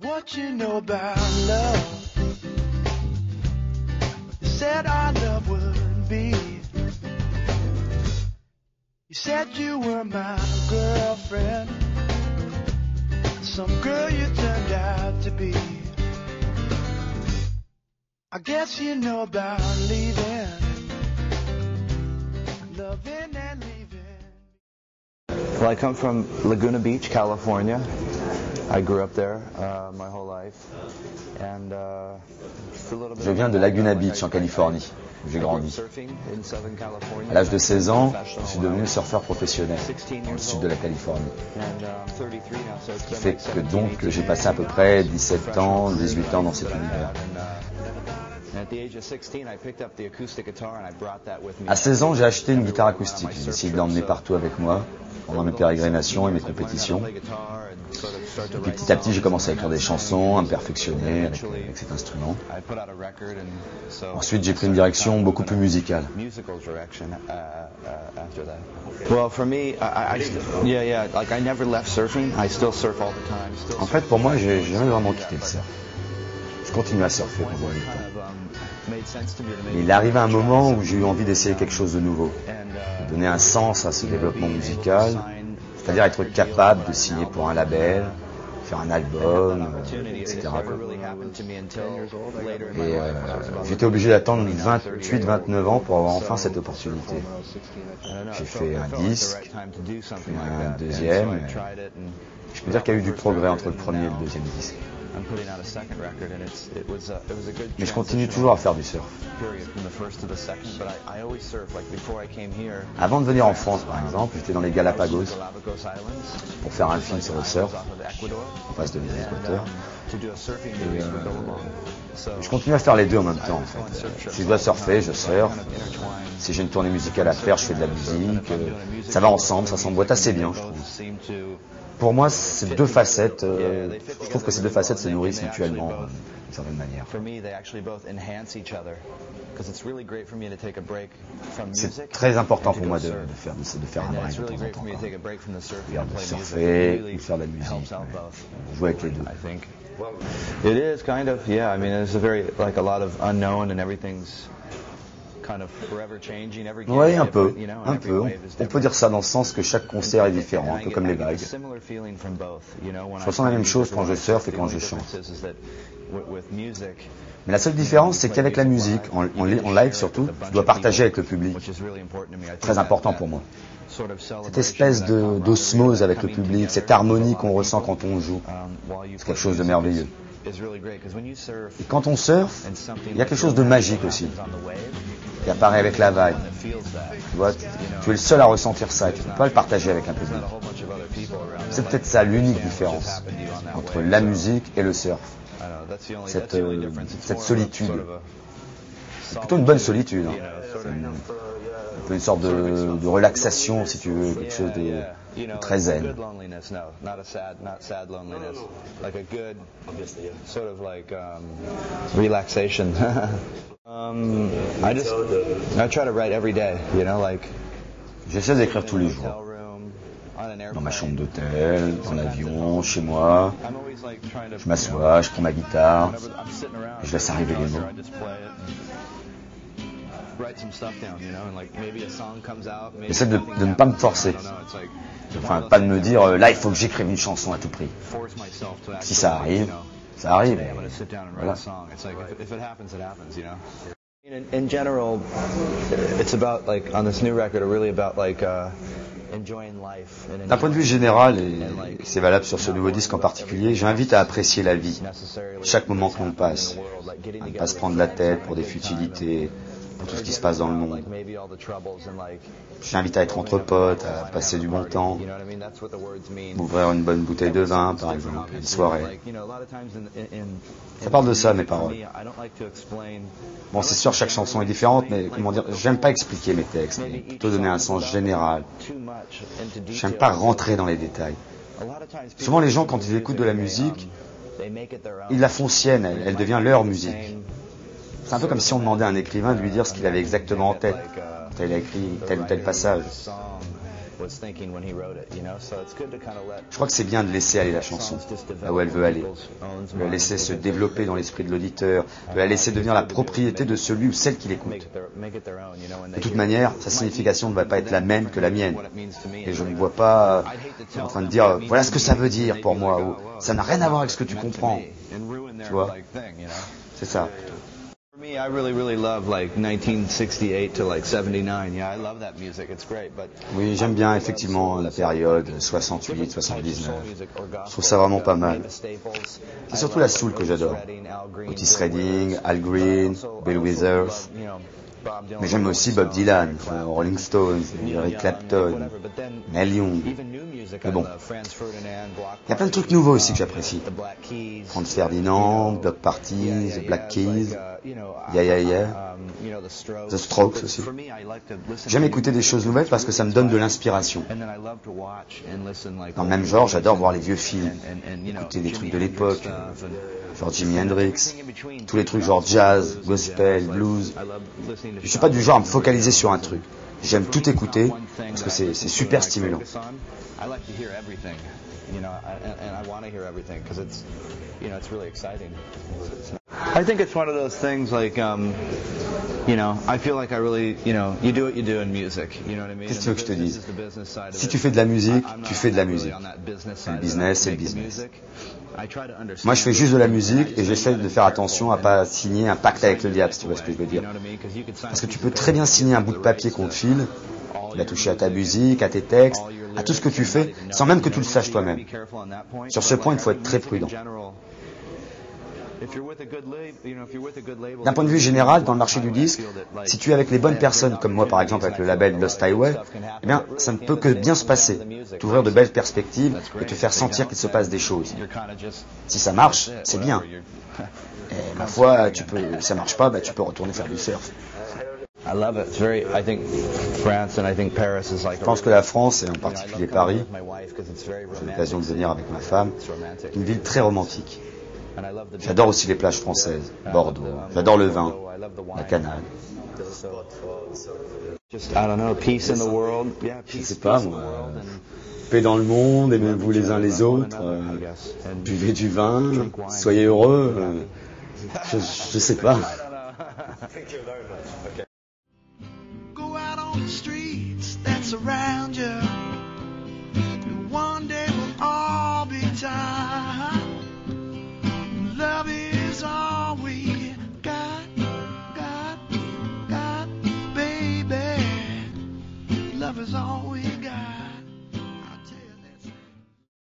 What you know about love? You said our love would be. You said you were my girlfriend, some girl you turned out to be. I guess you know about leaving, loving and leaving. Well, I come from Laguna Beach, California. I grew up there my whole life. And, Je viens de Laguna Beach en Californie, où j'ai grandi. À l'âge de 16 ans, je suis devenu surfeur professionnel dans le sud de la Californie. Ce qui fait que donc j'ai passé à peu près 17 ans, 18 ans dans cet univers. À 16 ans, j'ai acheté une guitare acoustique. J'ai décidé de l'emmener partout avec moi, pendant mes pérégrinations et mes compétitions. Et puis petit à petit, j'ai commencé à écrire des chansons, à me perfectionner avec cet instrument. Ensuite, j'ai pris une direction beaucoup plus musicale. En fait, pour moi, j'ai jamais vraiment quitté le surf. Je continue à surfer pendant le temps. Mais il est arrivé un moment où j'ai eu envie d'essayer quelque chose de nouveau, de donner un sens à ce développement musical, c'est-à-dire être capable de signer pour un label, faire un album, etc. Et j'étais obligé d'attendre 28-29 ans pour avoir enfin cette opportunité. J'ai fait un disque, puis un deuxième. Je peux dire qu'il y a eu du progrès entre le premier et le deuxième disque. Mais je continue toujours à faire du surf. Avant de venir en France, par exemple, j'étais dans les Galapagos pour faire un film sur le surf, en face de l'Équateur. Je continue à faire les deux en même temps, en fait. Si je dois surfer, je surfe. Si j'ai une tournée musicale à faire, je fais de la musique. Ça va ensemble, ça s'emboîte assez bien, je trouve. Pour moi, ces deux facettes, je trouve que ces deux facettes se nourrissent mutuellement d'une certaine manière. C'est très important pour moi de faire un break de temps en temps. De surfer ou de faire de la musique, jouer avec les deux. It is kind of, yeah. I mean, there's a lot of unknown and everything's kind of forever changing. Oui, un peu. On peut dire ça dans le sens que chaque concert est différent, un peu comme les vagues. Je ressens la même chose quand je surfe et quand je chante. Mais la seule différence, c'est qu'avec la musique, en live surtout, tu dois partager avec le public. C'est très important pour moi. Cette espèce d'osmose avec le public, cette harmonie qu'on ressent quand on joue, c'est quelque chose de merveilleux. Et quand on surfe, il y a quelque chose de magique aussi, qui apparaît avec la vague. Tu vois, tu es le seul à ressentir ça et tu ne peux pas le partager avec un public. C'est peut-être ça l'unique différence entre la musique et le surf. Cette solitude. C'est plutôt une bonne solitude. Un peu une sorte de relaxation, si tu veux, quelque chose de très zen. Relaxation. I try to write every day, J'essaie d'écrire tous les jours. Dans ma chambre d'hôtel, dans l'avion, chez moi. Je m'assois, je prends ma guitare, et je laisse arriver les mots. J'essaie de ne pas me forcer. Enfin, pas de me dire, là, il faut que j'écrive une chanson à tout prix. Si ça arrive, ça arrive. Voilà. In general, it's about on this new record, really about enjoying life. D'un point de vue général, et c'est valable sur ce nouveau disque en particulier, j'invite à apprécier la vie, chaque moment que l'on passe, à ne pas se prendre la tête pour des futilités, pour tout ce qui se passe dans le monde. J'invite à être entre potes, à passer du bon temps, ouvrir une bonne bouteille de vin, par exemple, une soirée. Ça parle de ça, mes paroles. Bon, c'est sûr, chaque chanson est différente, mais comment dire, j'aime pas expliquer mes textes, mais plutôt donner un sens général. J'aime pas rentrer dans les détails. Souvent, les gens, quand ils écoutent de la musique, ils la font sienne, elle devient leur musique. C'est un peu comme si on demandait à un écrivain de lui dire ce qu'il avait exactement en tête quand il a écrit tel ou tel passage. Je crois que c'est bien de laisser aller la chanson là où elle veut aller, de la laisser se développer dans l'esprit de l'auditeur, de la laisser devenir la propriété de celui ou celle qui l'écoute. De toute manière, sa signification ne va pas être la même que la mienne. Et je ne me vois pas en train de dire « voilà ce que ça veut dire pour moi » ou « ça n'a rien à voir avec ce que tu comprends ». Tu vois ? C'est ça. For me, I really love like 1968 to like 79. Yeah, I love that music. It's great, but oui, j'aime bien effectivement la période 68, 79. Je trouve ça vraiment pas mal. C'est surtout la soul que j'adore. Otis Redding, Al Green, Bill Withers. Mais j'aime aussi Bob Dylan, Rolling Stones, Eric Clapton, Neil Young. Mais bon, il y a plein de trucs nouveaux aussi que j'apprécie. Franz Ferdinand, Bloc Party, The Black Keys, Yeah Yeah Yeah, The Strokes aussi. J'aime écouter des choses nouvelles parce que ça me donne de l'inspiration. Dans le même genre, j'adore voir les vieux films, écouter des trucs de l'époque, genre Jimi Hendrix, tous les trucs genre jazz, gospel, blues. Je suis pas du genre à me focaliser sur un truc. J'aime tout écouter parce que c'est super stimulant. I think it's one of those things like, I feel like I really, you do what you do in music. You know what I mean? Qu'est-ce que tu veux que je te dise? Si tu fais de la musique, tu fais de la musique. Le business, c'est le business. Moi, je fais juste de la musique et j'essaie de faire attention à pas signer un pacte avec le diable, si tu vois ce que je veux dire. Parce que tu peux très bien signer un bout de papier qu'on te file, il va toucher à ta musique, à tes textes, à tout ce que tu fais, sans même que tu le saches toi-même. Sur ce point, il faut être très prudent. D'un point de vue général, dans le marché du disque, si tu es avec les bonnes personnes, comme moi par exemple avec le label Lost Highway, eh bien, ça ne peut que bien se passer, t'ouvrir de belles perspectives et te faire sentir qu'il se passe des choses. Si ça marche, c'est bien. Et ma foi, ça marche pas, tu peux retourner faire du surf. Je pense que la France, et en particulier Paris, j'ai l'occasion de venir avec ma femme, est une ville très romantique. J'adore aussi les plages françaises, Bordeaux, j'adore le vin, la cannelle. Je sais pas moi, paix dans le monde, aimez-vous les uns les autres, buvez du vin, soyez heureux, je sais pas. Go out on the streets that surround you.